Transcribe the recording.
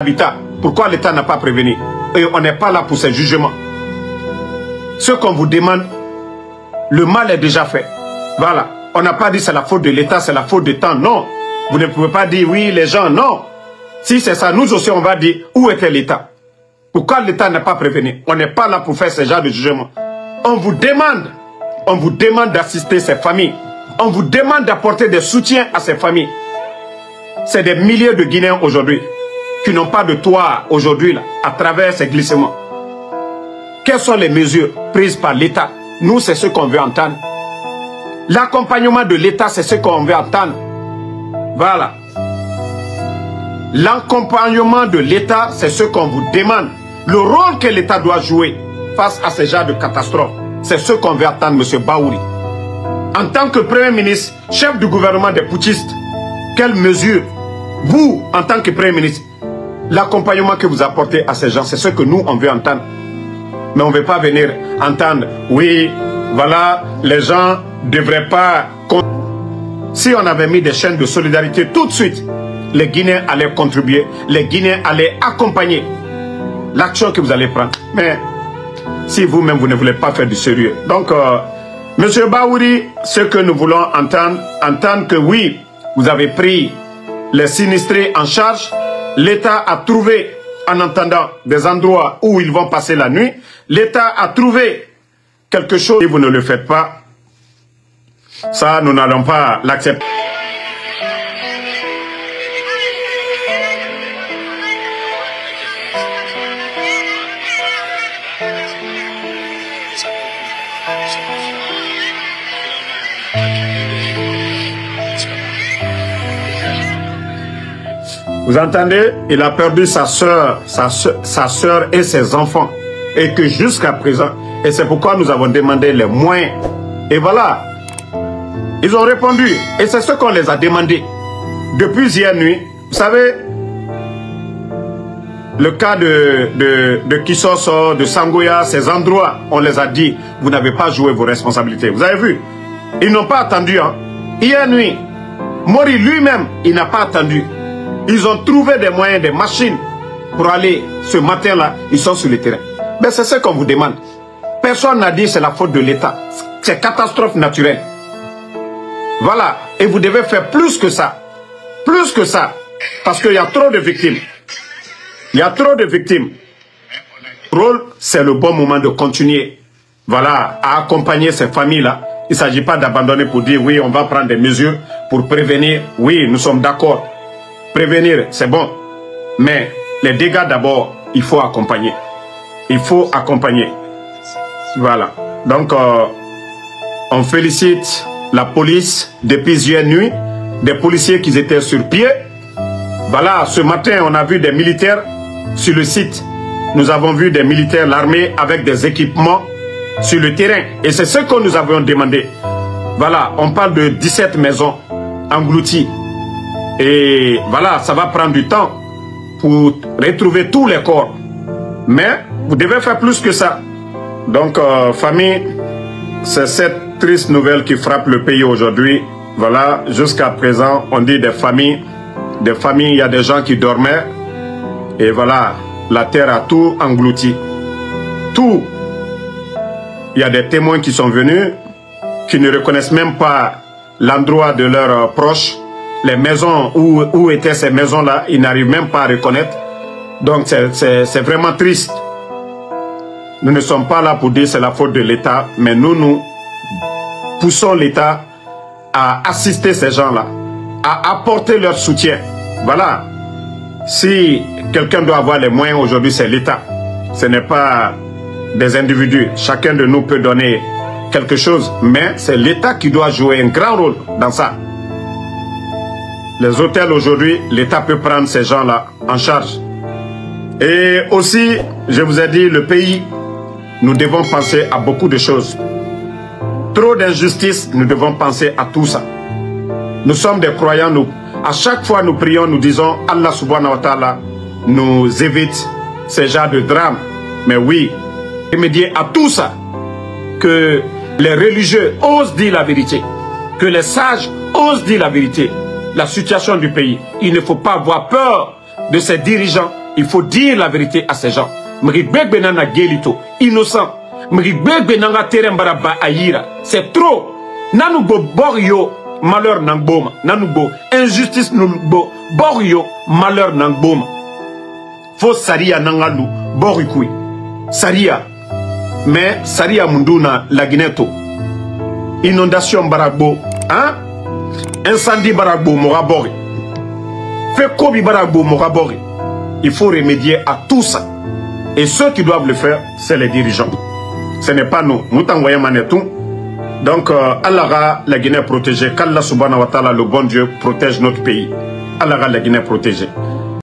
Habitat. Pourquoi l'État n'a pas prévenu? Et on n'est pas là pour ces jugements. Ce qu'on vous demande, le mal est déjà fait. Voilà. On n'a pas dit c'est la faute de l'État, c'est la faute du temps. Non. Vous ne pouvez pas dire oui, les gens, non. Si c'est ça, nous aussi on va dire où était l'État. Pourquoi l'État n'a pas prévenu? On n'est pas là pour faire ce genre de jugement. On vous demande d'assister ces familles. On vous demande d'apporter des soutiens à ces familles. C'est des milliers de Guinéens aujourd'hui qui n'ont pas de toit aujourd'hui à travers ces glissements. Quelles sont les mesures prises par l'État? Nous, c'est ce qu'on veut entendre. L'accompagnement de l'État, c'est ce qu'on veut entendre. Voilà. L'accompagnement de l'État, c'est ce qu'on vous demande. Le rôle que l'État doit jouer face à ce genre de catastrophe, c'est ce qu'on veut attendre, M. Bahouri. En tant que Premier ministre, chef du gouvernement des putschistes, quelles mesures, vous, en tant que Premier ministre, l'accompagnement que vous apportez à ces gens, c'est ce que nous, on veut entendre. Mais on ne veut pas venir entendre, oui, voilà, les gens ne devraient pas... Si on avait mis des chaînes de solidarité tout de suite, les Guinéens allaient contribuer, les Guinéens allaient accompagner l'action que vous allez prendre. Mais si vous-même, vous ne voulez pas faire du sérieux. Donc, M. Bahouri, ce que nous voulons entendre que oui, vous avez pris les sinistrés en charge. L'État a trouvé, en entendant des endroits où ils vont passer la nuit, l'État a trouvé quelque chose. Si vous ne le faites pas, ça, nous n'allons pas l'accepter. Vous entendez? Il a perdu sa soeur et ses enfants. Et que jusqu'à présent, et c'est pourquoi nous avons demandé les moyens. Et voilà. Ils ont répondu. Et c'est ce qu'on les a demandé. Depuis hier nuit, vous savez, le cas de Kisoso, de Sangoya, ces endroits, on les a dit, vous n'avez pas joué vos responsabilités. Vous avez vu? Ils n'ont pas attendu. Hein. Hier nuit, Mori lui-même, il n'a pas attendu. Ils ont trouvé des moyens, des machines pour aller ce matin-là. Ils sont sur le terrain. Mais c'est ce qu'on vous demande. Personne n'a dit que c'est la faute de l'État. C'est catastrophe naturelle. Voilà. Et vous devez faire plus que ça. Plus que ça. Parce qu'il y a trop de victimes. Il y a trop de victimes. Le rôle, c'est le bon moment de continuer. Voilà. À accompagner ces familles-là. Il ne s'agit pas d'abandonner pour dire oui, on va prendre des mesures pour prévenir. Oui, nous sommes d'accord. Prévenir, c'est bon. Mais les dégâts d'abord, il faut accompagner. Il faut accompagner. Voilà. Donc, on félicite la police depuis hier nuit, des policiers qui étaient sur pied. Voilà, ce matin, on a vu des militaires sur le site. Nous avons vu des militaires, l'armée, avec des équipements sur le terrain. Et c'est ce que nous avions demandé. Voilà, on parle de 17 maisons englouties. Et voilà, ça va prendre du temps pour retrouver tous les corps. Mais vous devez faire plus que ça. Donc, famille, c'est cette triste nouvelle qui frappe le pays aujourd'hui. Voilà, jusqu'à présent, on dit des familles, il y a des gens qui dormaient. Et voilà, la terre a tout englouti. Tout. Il y a des témoins qui sont venus, qui ne reconnaissent même pas l'endroit de leurs proches. Les maisons, où étaient ces maisons-là, ils n'arrivent même pas à reconnaître. Donc c'est vraiment triste. Nous ne sommes pas là pour dire c'est la faute de l'État, mais nous poussons l'État à assister ces gens-là, à apporter leur soutien. Voilà. Si quelqu'un doit avoir les moyens aujourd'hui, c'est l'État. Ce n'est pas des individus. Chacun de nous peut donner quelque chose, mais c'est l'État qui doit jouer un grand rôle dans ça. Les hôtels aujourd'hui, l'État peut prendre ces gens-là en charge. Et aussi, je vous ai dit, le pays, nous devons penser à beaucoup de choses. Trop d'injustice, nous devons penser à tout ça. Nous sommes des croyants, nous. À chaque fois nous prions, nous disons, Allah subhanahu wa ta'ala nous évite ces genres de drames. Mais oui, remédier à tout ça, que les religieux osent dire la vérité, que les sages osent dire la vérité. La situation du pays. Il ne faut pas avoir peur de ces dirigeants. Il faut dire la vérité à ces gens. Innocent. C'est trop. Nanugo borio malheur nangboma. Nanugo injustice nubo borio malheur nangboma. Faut saria nangalu borikui. Saria. Mais saria munduna la Guinéto. Inondation baragbo. Hein? Incendie baragbo morabori. Fait kobi baragbo morabori. Il faut remédier à tout ça. Et ceux qui doivent le faire, c'est les dirigeants. Ce n'est pas nous. Nous t'envoyons Manetou. Donc, Allah la Guinée protégée. Qu'Allah subhanahu wa ta'ala, le bon Dieu, protège notre pays. Allah la Guinée protégée.